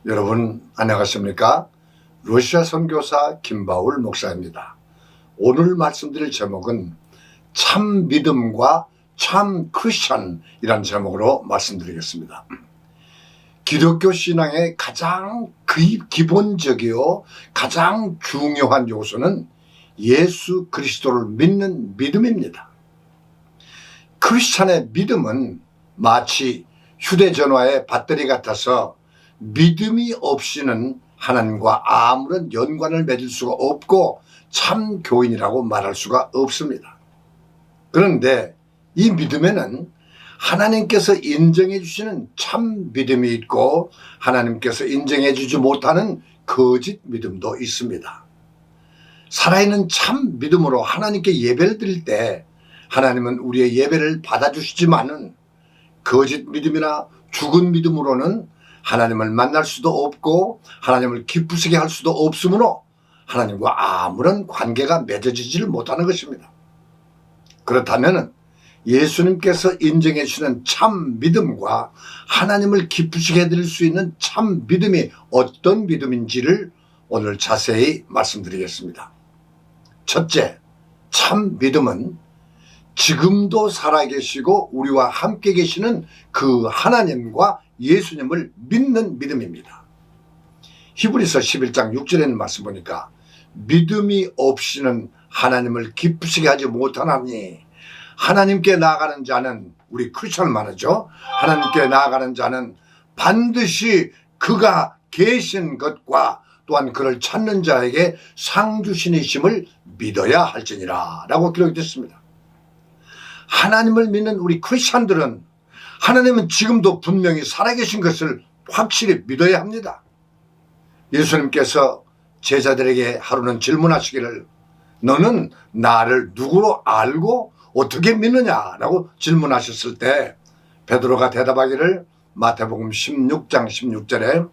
여러분 안녕하십니까? 러시아 선교사 김바울 목사입니다. 오늘 말씀드릴 제목은 참 믿음과 참 크리스찬이라는 제목으로 말씀드리겠습니다. 기독교 신앙의 가장 기본적이요 가장 중요한 요소는 예수 그리스도를 믿는 믿음입니다. 크리스찬의 믿음은 마치 휴대전화의 배터리 같아서 믿음이 없이는 하나님과 아무런 연관을 맺을 수가 없고 참 교인이라고 말할 수가 없습니다. 그런데 이 믿음에는 하나님께서 인정해 주시는 참 믿음이 있고 하나님께서 인정해 주지 못하는 거짓 믿음도 있습니다. 살아있는 참 믿음으로 하나님께 예배를 드릴 때 하나님은 우리의 예배를 받아주시지만은 거짓 믿음이나 죽은 믿음으로는 하나님을 만날 수도 없고 하나님을 기쁘시게 할 수도 없으므로 하나님과 아무런 관계가 맺어지지를 못하는 것입니다. 그렇다면 예수님께서 인정해 주시는 참 믿음과 하나님을 기쁘시게 해드릴 수 있는 참 믿음이 어떤 믿음인지를 오늘 자세히 말씀드리겠습니다. 첫째, 참 믿음은 지금도 살아계시고 우리와 함께 계시는 그 하나님과 예수님을 믿는 믿음입니다. 히브리서 11장 6절에 있는 말씀 보니까 믿음이 없이는 하나님을 기쁘시게 하지 못하나니 하나님께 나아가는 자는, 우리 크리스찬 말하죠, 하나님께 나아가는 자는 반드시 그가 계신 것과 또한 그를 찾는 자에게 상 주시니심을 믿어야 할지니라 라고 기록이 됐습니다. 하나님을 믿는 우리 크리스찬들은 하나님은 지금도 분명히 살아계신 것을 확실히 믿어야 합니다. 예수님께서 제자들에게 하루는 질문하시기를 너는 나를 누구로 알고 어떻게 믿느냐라고 질문하셨을 때 베드로가 대답하기를 마태복음 16장 16절에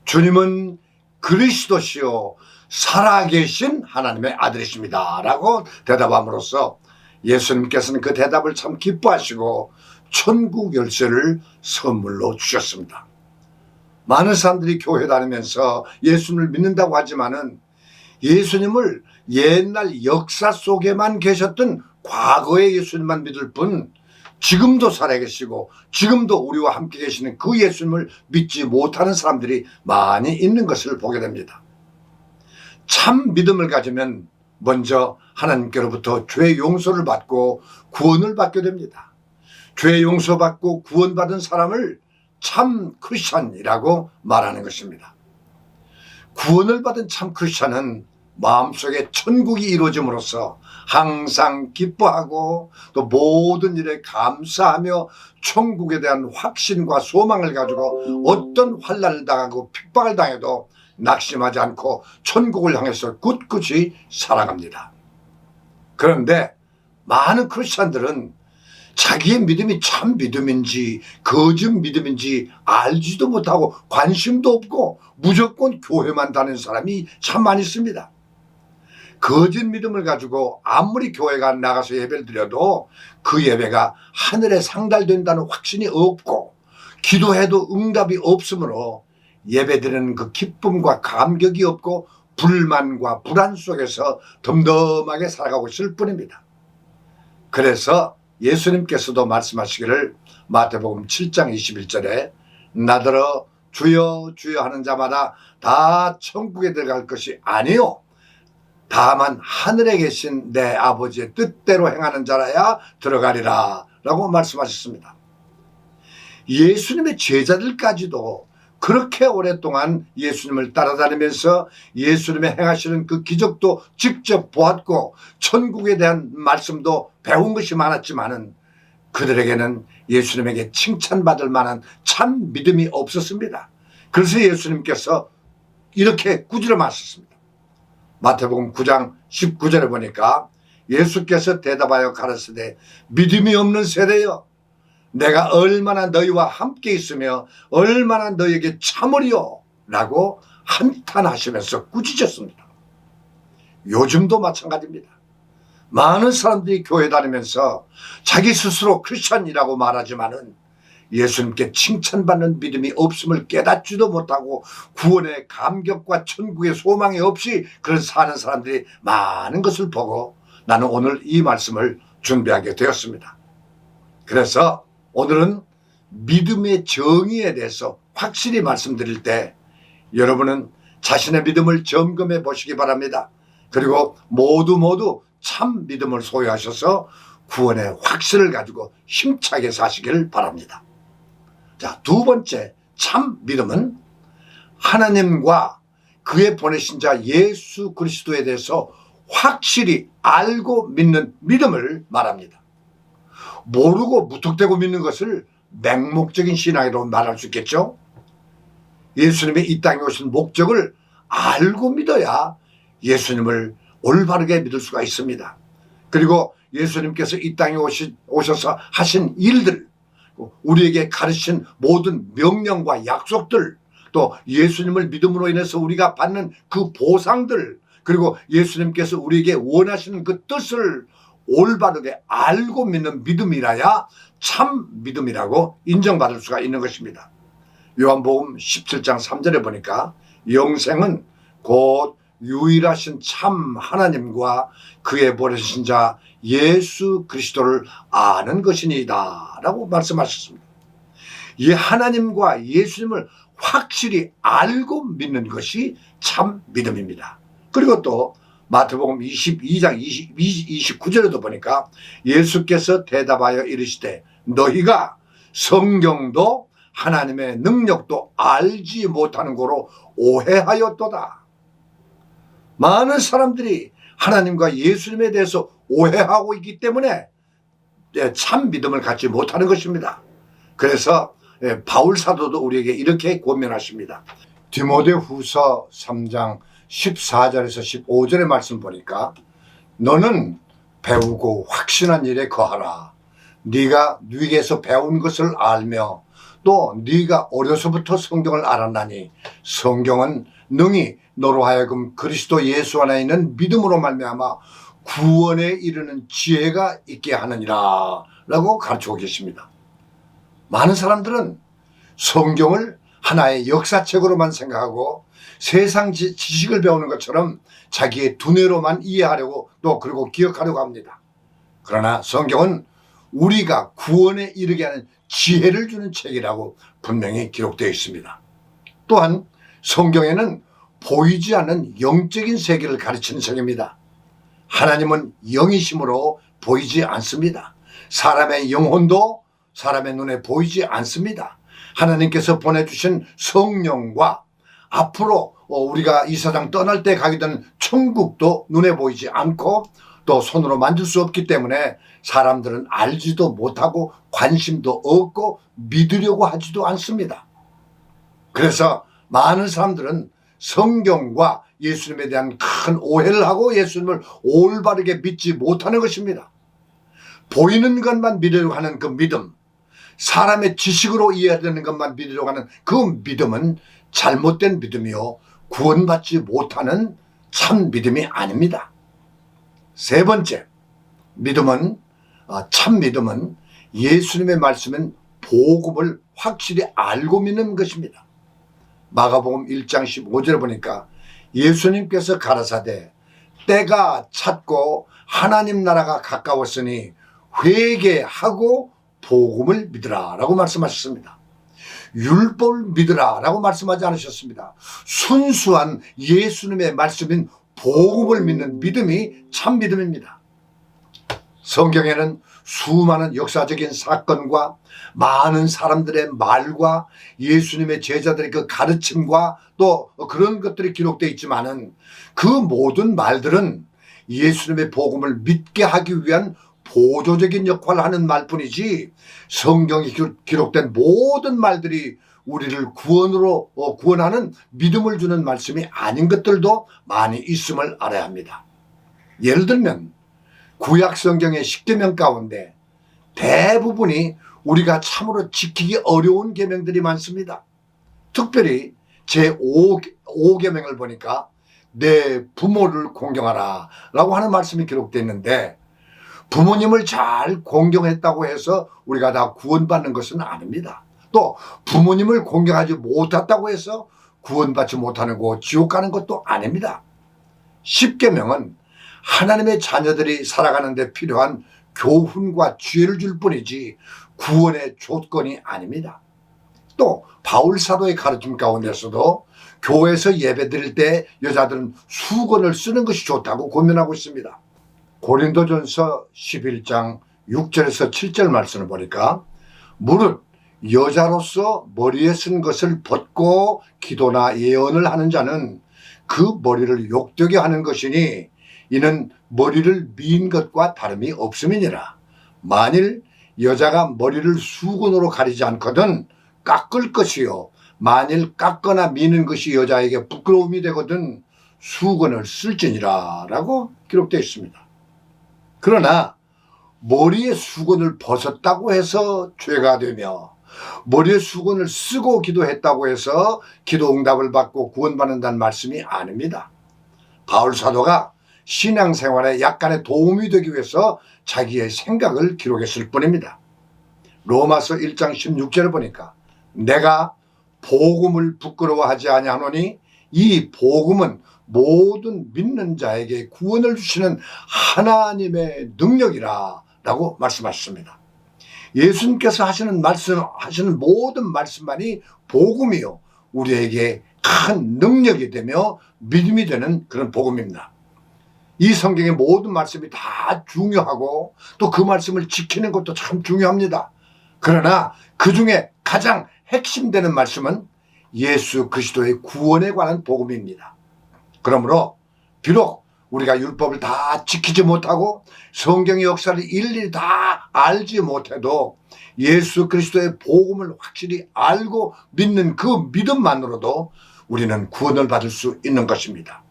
주님은 그리스도시요 살아계신 하나님의 아들이십니다 라고 대답함으로써 예수님께서는 그 대답을 참 기뻐하시고 천국 열쇠를 선물로 주셨습니다. 많은 사람들이 교회 다니면서 예수님을 믿는다고 하지만은 예수님을 옛날 역사 속에만 계셨던 과거의 예수님만 믿을 뿐 지금도 살아계시고 지금도 우리와 함께 계시는 그 예수님을 믿지 못하는 사람들이 많이 있는 것을 보게 됩니다. 참 믿음을 가지면 먼저 하나님께로부터 죄 용서를 받고 구원을 받게 됩니다. 죄 용서받고 구원받은 사람을 참 크리스찬이라고 말하는 것입니다. 구원을 받은 참 크리스찬은 마음속에 천국이 이루어짐으로써 항상 기뻐하고 또 모든 일에 감사하며 천국에 대한 확신과 소망을 가지고 어떤 환난을 당하고 핍박을 당해도 낙심하지 않고 천국을 향해서 굳굳이 살아갑니다. 그런데 많은 크리스찬들은 자기의 믿음이 참 믿음인지 거짓 믿음인지 알지도 못하고 관심도 없고 무조건 교회만 다니는 사람이 참 많이 있습니다. 거짓 믿음을 가지고 아무리 교회가 나가서 예배를 드려도 그 예배가 하늘에 상달된다는 확신이 없고 기도해도 응답이 없으므로 예배드리는 그 기쁨과 감격이 없고 불만과 불안 속에서 덤덤하게 살아가고 있을 뿐입니다. 그래서 예수님께서도 말씀하시기를 마태복음 7장 21절에 나더러 주여 주여 하는 자마다 다 천국에 들어갈 것이 아니요 다만 하늘에 계신 내 아버지의 뜻대로 행하는 자라야 들어가리라 라고 말씀하셨습니다. 예수님의 제자들까지도 그렇게 오랫동안 예수님을 따라다니면서 예수님의 행하시는 그 기적도 직접 보았고 천국에 대한 말씀도 배운 것이 많았지만은 그들에게는 예수님에게 칭찬받을 만한 참 믿음이 없었습니다. 그래서 예수님께서 이렇게 꾸지람하셨습니다. 마태복음 9장 19절에 보니까 예수께서 대답하여 가라사대 믿음이 없는 세대여 내가 얼마나 너희와 함께 있으며 얼마나 너희에게 참으리요 라고 한탄하시면서 꾸짖었습니다. 요즘도 마찬가지입니다. 많은 사람들이 교회 다니면서 자기 스스로 크리스찬이라고 말하지만은 예수님께 칭찬받는 믿음이 없음을 깨닫지도 못하고 구원의 감격과 천국의 소망이 없이 그런 사는 사람들이 많은 것을 보고 나는 오늘 이 말씀을 준비하게 되었습니다. 그래서 오늘은 믿음의 정의에 대해서 확실히 말씀드릴 때 여러분은 자신의 믿음을 점검해 보시기 바랍니다. 그리고 모두 참 믿음을 소유하셔서 구원의 확신을 가지고 힘차게 사시길 바랍니다. 자, 두 번째 참 믿음은 하나님과 그의 보내신 자 예수 그리스도에 대해서 확실히 알고 믿는 믿음을 말합니다. 모르고 무턱대고 믿는 것을 맹목적인 신앙이라고 말할 수 있겠죠. 예수님이 이 땅에 오신 목적을 알고 믿어야 예수님을 올바르게 믿을 수가 있습니다. 그리고 예수님께서 이 땅에 오셔서 하신 일들, 우리에게 가르친 모든 명령과 약속들, 또 예수님을 믿음으로 인해서 우리가 받는 그 보상들, 그리고 예수님께서 우리에게 원하시는 그 뜻을 올바르게 알고 믿는 믿음이라야 참 믿음이라고 인정받을 수가 있는 것입니다. 요한복음 17장 3절에 보니까 영생은 곧 유일하신 참 하나님과 그의 보내신 자 예수 그리스도를 아는 것이니이다 라고 말씀하셨습니다. 이 하나님과 예수님을 확실히 알고 믿는 것이 참 믿음입니다. 그리고 또 마태복음 22장 29절에도 보니까 예수께서 대답하여 이르시되 너희가 성경도 하나님의 능력도 알지 못하는 거로 오해하였도다. 많은 사람들이 하나님과 예수님에 대해서 오해하고 있기 때문에 참 믿음을 갖지 못하는 것입니다. 그래서 바울 사도도 우리에게 이렇게 권면하십니다. 디모데후서 3장 14절에서 15절의 말씀 보니까 너는 배우고 확신한 일에 거하라. 네가 네게서 배운 것을 알며 또 네가 어려서부터 성경을 알았나니 성경은 능히 너로 하여금 그리스도 예수 안에 있는 믿음으로 말미암아 구원에 이르는 지혜가 있게 하느니라 라고 가르치고 계십니다. 많은 사람들은 성경을 하나의 역사책으로만 생각하고 세상 지식을 배우는 것처럼 자기의 두뇌로만 이해하려고 또 그리고 기억하려고 합니다. 그러나 성경은 우리가 구원에 이르게 하는 지혜를 주는 책이라고 분명히 기록되어 있습니다. 또한 성경에는 보이지 않는 영적인 세계를 가르치는 책입니다. 하나님은 영이심으로 보이지 않습니다. 사람의 영혼도 사람의 눈에 보이지 않습니다. 하나님께서 보내주신 성령과 앞으로 우리가 이 세상 떠날 때 가게 되는 천국도 눈에 보이지 않고 또 손으로 만질 수 없기 때문에 사람들은 알지도 못하고 관심도 없고 믿으려고 하지도 않습니다. 그래서 많은 사람들은 성경과 예수님에 대한 큰 오해를 하고 예수님을 올바르게 믿지 못하는 것입니다. 보이는 것만 믿으려고 하는 그 믿음, 사람의 지식으로 이해되는 것만 믿으려고 하는 그 믿음은 잘못된 믿음이요 구원받지 못하는 참 믿음이 아닙니다. 세 번째, 참 믿음은 예수님의 말씀인 복음을 확실히 알고 믿는 것입니다. 마가복음 1장 15절에 보니까 예수님께서 가라사대 때가 찼고 하나님 나라가 가까웠으니 회개하고 복음을 믿으라 라고 말씀하셨습니다. 율법을 믿으라 라고 말씀하지 않으셨습니다. 순수한 예수님의 말씀인 복음을 믿는 믿음이 참 믿음입니다. 성경에는 수많은 역사적인 사건과 많은 사람들의 말과 예수님의 제자들의 그 가르침과 또 그런 것들이 기록되어 있지만은 그 모든 말들은 예수님의 복음을 믿게 하기 위한 보조적인 역할을 하는 말뿐이지 성경에 기록된 모든 말들이 우리를 구원하는 믿음을 주는 말씀이 아닌 것들도 많이 있음을 알아야 합니다. 예를 들면 구약 성경의 10계명 가운데 대부분이 우리가 참으로 지키기 어려운 계명들이 많습니다. 특별히 제5계명을 보니까 내 부모를 공경하라 라고 하는 말씀이 기록되어 있는데 부모님을 잘 공경했다고 해서 우리가 다 구원받는 것은 아닙니다. 또 부모님을 공경하지 못했다고 해서 구원받지 못하는 거 지옥 가는 것도 아닙니다. 십계명은 하나님의 자녀들이 살아가는 데 필요한 교훈과 지혜를 줄 뿐이지 구원의 조건이 아닙니다. 또 바울 사도의 가르침 가운데서도 교회에서 예배드릴 때 여자들은 수건을 쓰는 것이 좋다고 고민하고 있습니다. 고린도전서 11장 6절에서 7절 말씀을 보니까 무릇 여자로서 머리에 쓴 것을 벗고 기도나 예언을 하는 자는 그 머리를 욕되게 하는 것이니 이는 머리를 미인 것과 다름이 없음이니라. 만일 여자가 머리를 수건으로 가리지 않거든 깎을 것이요 만일 깎거나 미는 것이 여자에게 부끄러움이 되거든 수건을 쓸지니라 라고 기록되어 있습니다. 그러나 머리에 수건을 벗었다고 해서 죄가 되며 머리에 수건을 쓰고 기도했다고 해서 기도 응답을 받고 구원받는다는 말씀이 아닙니다. 바울 사도가 신앙생활에 약간의 도움이 되기 위해서 자기의 생각을 기록했을 뿐입니다. 로마서 1장 16절을 보니까 내가 복음을 부끄러워하지 아니하노니 이 복음은 모든 믿는 자에게 구원을 주시는 하나님의 능력이라 라고 말씀하셨습니다. 예수님께서 하시는 모든 말씀만이 복음이요 우리에게 큰 능력이 되며 믿음이 되는 그런 복음입니다. 이 성경의 모든 말씀이 다 중요하고 또 그 말씀을 지키는 것도 참 중요합니다. 그러나 그 중에 가장 핵심되는 말씀은 예수 그리스도의 구원에 관한 복음입니다. 그러므로 비록 우리가 율법을 다 지키지 못하고 성경의 역사를 일일이 다 알지 못해도 예수 그리스도의 복음을 확실히 알고 믿는 그 믿음만으로도 우리는 구원을 받을 수 있는 것입니다.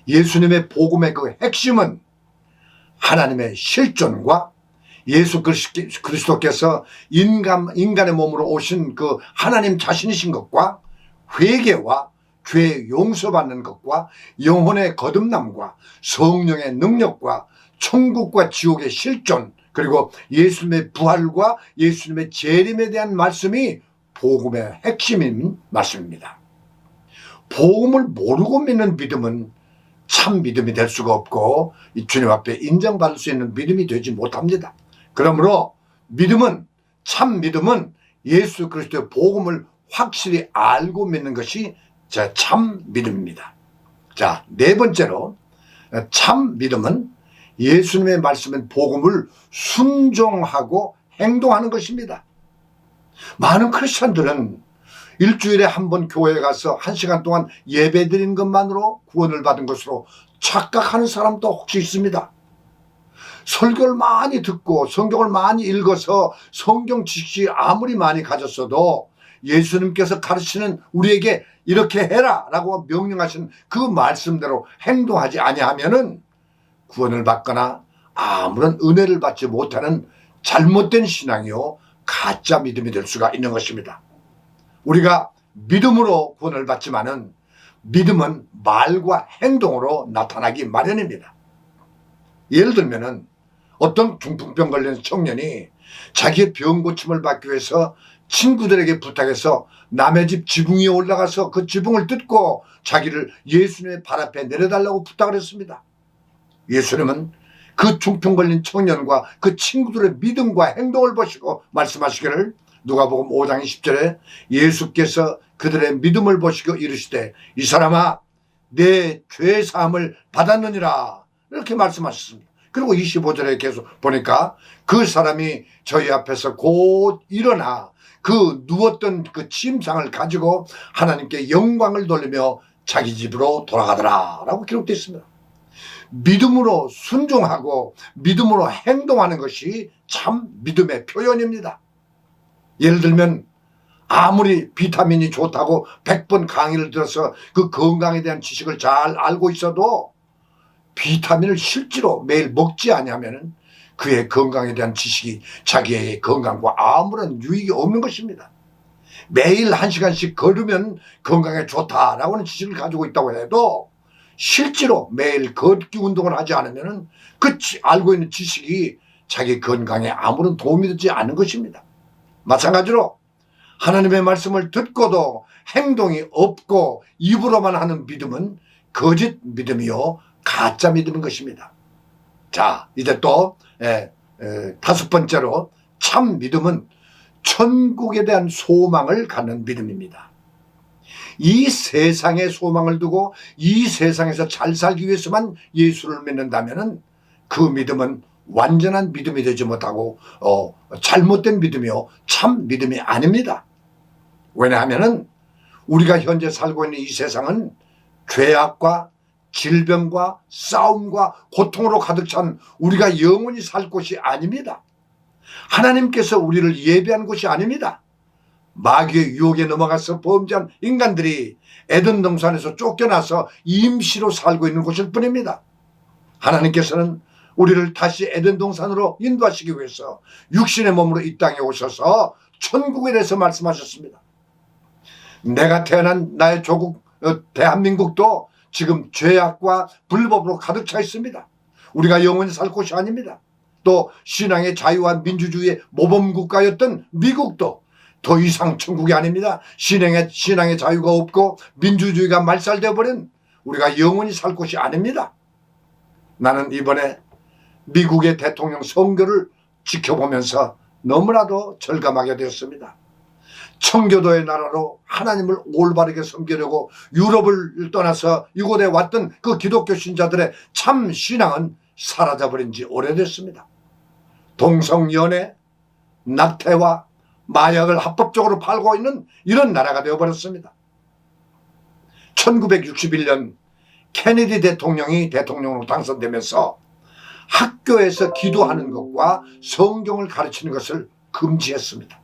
예수님의 복음의 그 핵심은 하나님의 실존과 예수 그리스도께서 인간의 몸으로 오신 그 하나님 자신이신 것과 회개와 죄 용서받는 것과 영혼의 거듭남과 성령의 능력과 천국과 지옥의 실존 그리고 예수님의 부활과 예수님의 재림에 대한 말씀이 복음의 핵심인 말씀입니다. 복음을 모르고 믿는 믿음은 참 믿음이 될 수가 없고 주님 앞에 인정받을 수 있는 믿음이 되지 못합니다. 그러므로 참 믿음은 예수 그리스도의 복음을 확실히 알고 믿는 것이 참 믿음입니다. 자, 네 번째로 참 믿음은 예수님의 말씀인 복음을 순종하고 행동하는 것입니다. 많은 크리스천들은 일주일에 한 번 교회에 가서 1시간 동안 예배 드린 것만으로 구원을 받은 것으로 착각하는 사람도 혹시 있습니다. 설교를 많이 듣고 성경을 많이 읽어서 성경 지식이 아무리 많이 가졌어도 예수님께서 가르치는 우리에게 이렇게 해라 라고 명령하신 그 말씀대로 행동하지 아니하면은 구원을 받거나 아무런 은혜를 받지 못하는 잘못된 신앙이요 가짜 믿음이 될 수가 있는 것입니다. 우리가 믿음으로 구원을 받지만은 믿음은 말과 행동으로 나타나기 마련입니다. 예를 들면은 어떤 중풍병 걸린 청년이 자기의 병 고침을 받기 위해서 친구들에게 부탁해서 남의 집 지붕 위에 올라가서 그 지붕을 뜯고 자기를 예수님의 발 앞에 내려달라고 부탁을 했습니다. 예수님은 그 중풍 걸린 청년과 그 친구들의 믿음과 행동을 보시고 말씀하시기를 누가복음 5장 10절에 예수께서 그들의 믿음을 보시고 이르시되 이 사람아 내 죄 사함을 받았느니라 이렇게 말씀하셨습니다. 그리고 25절에 계속 보니까 그 사람이 저희 앞에서 곧 일어나 그 누웠던 그 침상을 가지고 하나님께 영광을 돌리며 자기 집으로 돌아가더라 라고 기록되어 있습니다. 믿음으로 순종하고 믿음으로 행동하는 것이 참 믿음의 표현입니다. 예를 들면 아무리 비타민이 좋다고 100번 강의를 들어서 그 건강에 대한 지식을 잘 알고 있어도 비타민을 실제로 매일 먹지 않으면 그의 건강에 대한 지식이 자기의 건강과 아무런 유익이 없는 것입니다. 매일 1시간씩 걸으면 건강에 좋다라고 하는 지식을 가지고 있다고 해도 실제로 매일 걷기 운동을 하지 않으면 그 알고 있는 지식이 자기 건강에 아무런 도움이 되지 않는 것입니다. 마찬가지로 하나님의 말씀을 듣고도 행동이 없고 입으로만 하는 믿음은 거짓 믿음이요 가짜 믿음인 것입니다. 자, 이제 또 다섯 번째로 참 믿음은 천국에 대한 소망을 갖는 믿음입니다. 이 세상에 소망을 두고 이 세상에서 잘 살기 위해서만 예수를 믿는다면 그 믿음은 완전한 믿음이 되지 못하고 잘못된 믿음이요 참 믿음이 아닙니다. 왜냐하면 우리가 현재 살고 있는 이 세상은 죄악과 질병과 싸움과 고통으로 가득 찬 우리가 영원히 살 곳이 아닙니다. 하나님께서 우리를 예비한 곳이 아닙니다. 마귀의 유혹에 넘어가서 범죄한 인간들이 에덴 동산에서 쫓겨나서 임시로 살고 있는 곳일 뿐입니다. 하나님께서는 우리를 다시 에덴 동산으로 인도하시기 위해서 육신의 몸으로 이 땅에 오셔서 천국에 대해서 말씀하셨습니다. 내가 태어난 나의 조국 대한민국도 지금 죄악과 불법으로 가득 차 있습니다. 우리가 영원히 살 곳이 아닙니다. 또 신앙의 자유와 민주주의의 모범국가였던 미국도 더 이상 천국이 아닙니다. 신앙의 자유가 없고 민주주의가 말살되어 버린 우리가 영원히 살 곳이 아닙니다. 나는 이번에 미국의 대통령 선거를 지켜보면서 너무나도 절감하게 되었습니다. 청교도의 나라로 하나님을 올바르게 섬기려고 유럽을 떠나서 이곳에 왔던 그 기독교 신자들의 참 신앙은 사라져버린 지 오래됐습니다. 동성연애, 낙태와 마약을 합법적으로 팔고 있는 이런 나라가 되어버렸습니다. 1961년 케네디 대통령이 대통령으로 당선되면서 학교에서 기도하는 것과 성경을 가르치는 것을 금지했습니다.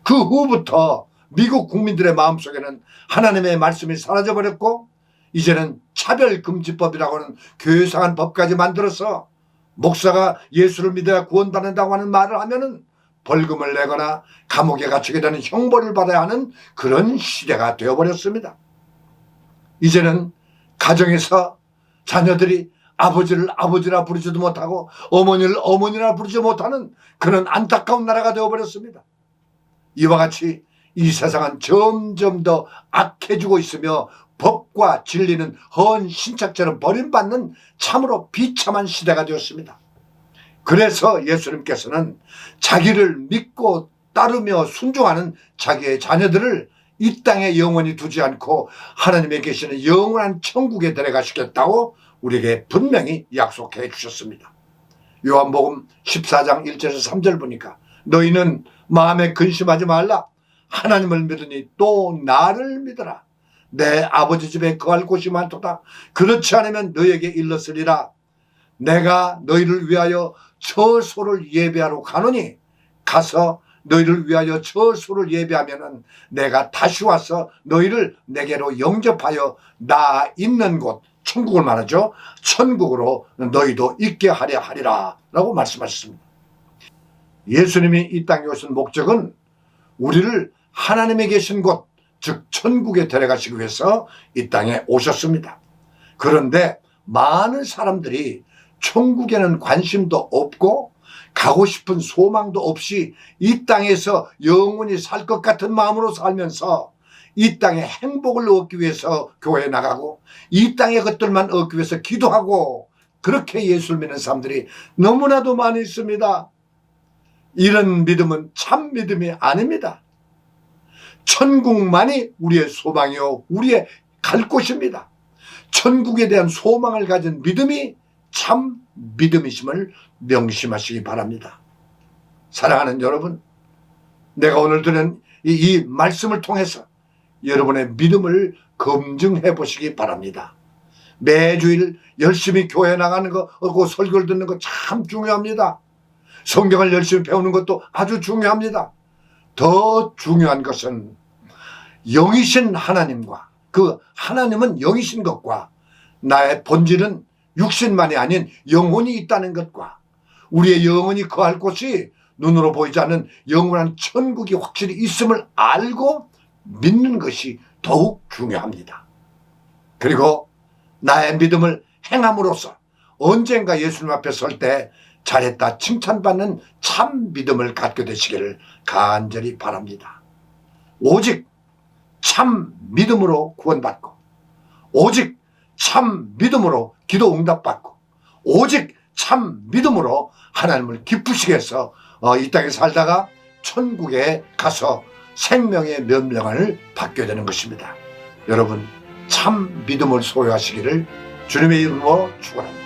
그 후부터 미국 국민들의 마음속에는 하나님의 말씀이 사라져버렸고 이제는 차별금지법이라고 하는 교회상한 법까지 만들어서 목사가 예수를 믿어야 구원받는다고 하는 말을 하면은 벌금을 내거나 감옥에 갇히게 되는 형벌을 받아야 하는 그런 시대가 되어버렸습니다. 이제는 가정에서 자녀들이 아버지를 아버지라 부르지도 못하고 어머니를 어머니라 부르지 못하는 그런 안타까운 나라가 되어버렸습니다. 이와 같이 이 세상은 점점 더 악해지고 있으며 법과 진리는 헌 신착처럼 버림받는 참으로 비참한 시대가 되었습니다. 그래서 예수님께서는 자기를 믿고 따르며 순종하는 자기의 자녀들을 이 땅에 영원히 두지 않고 하나님에 계시는 영원한 천국에 데려가시겠다고 우리에게 분명히 약속해 주셨습니다. 요한복음 14장 1절에서 3절 보니까 너희는 마음에 근심하지 말라. 하나님을 믿으니 또 나를 믿어라. 내 아버지 집에 거할 곳이 많도다. 그렇지 않으면 너희에게 일렀으리라. 내가 너희를 위하여 처소를 예배하러 가노니 가서 너희를 위하여 처소를 예배하면은 내가 다시 와서 너희를 내게로 영접하여 나 있는 곳 천국을 말하죠. 천국으로 너희도 있게 하려 하리라 라고 말씀하셨습니다. 예수님이 이 땅에 오신 목적은 우리를 하나님에 계신 곳, 즉 천국에 데려가시기 위해서 이 땅에 오셨습니다. 그런데 많은 사람들이 천국에는 관심도 없고 가고 싶은 소망도 없이 이 땅에서 영원히 살 것 같은 마음으로 살면서 이 땅의 행복을 얻기 위해서 교회에 나가고 이 땅의 것들만 얻기 위해서 기도하고 그렇게 예수를 믿는 사람들이 너무나도 많이 있습니다. 이런 믿음은 참 믿음이 아닙니다. 천국만이 우리의 소망이요 우리의 갈 곳입니다. 천국에 대한 소망을 가진 믿음이 참 믿음이심을 명심하시기 바랍니다. 사랑하는 여러분, 내가 오늘 들은 이 말씀을 통해서 여러분의 믿음을 검증해 보시기 바랍니다. 매주일 열심히 교회 나가는 거, 설교를 듣는 거 참 중요합니다. 성경을 열심히 배우는 것도 아주 중요합니다. 더 중요한 것은 영이신 하나님과 그 하나님은 영이신 것과 나의 본질은 육신만이 아닌 영혼이 있다는 것과 우리의 영혼이 거할 곳이 눈으로 보이지 않는 영원한 천국이 확실히 있음을 알고 믿는 것이 더욱 중요합니다. 그리고 나의 믿음을 행함으로써 언젠가 예수님 앞에 설 때 잘했다 칭찬받는 참 믿음을 갖게 되시기를 간절히 바랍니다. 오직 참 믿음으로 구원받고, 오직 참 믿음으로 기도 응답받고, 오직 참 믿음으로 하나님을 기쁘시게 해서 이 땅에 살다가 천국에 가서 생명의 면명을 받게 되는 것입니다. 여러분 참 믿음을 소유하시기를 주님의 이름으로 축원합니다.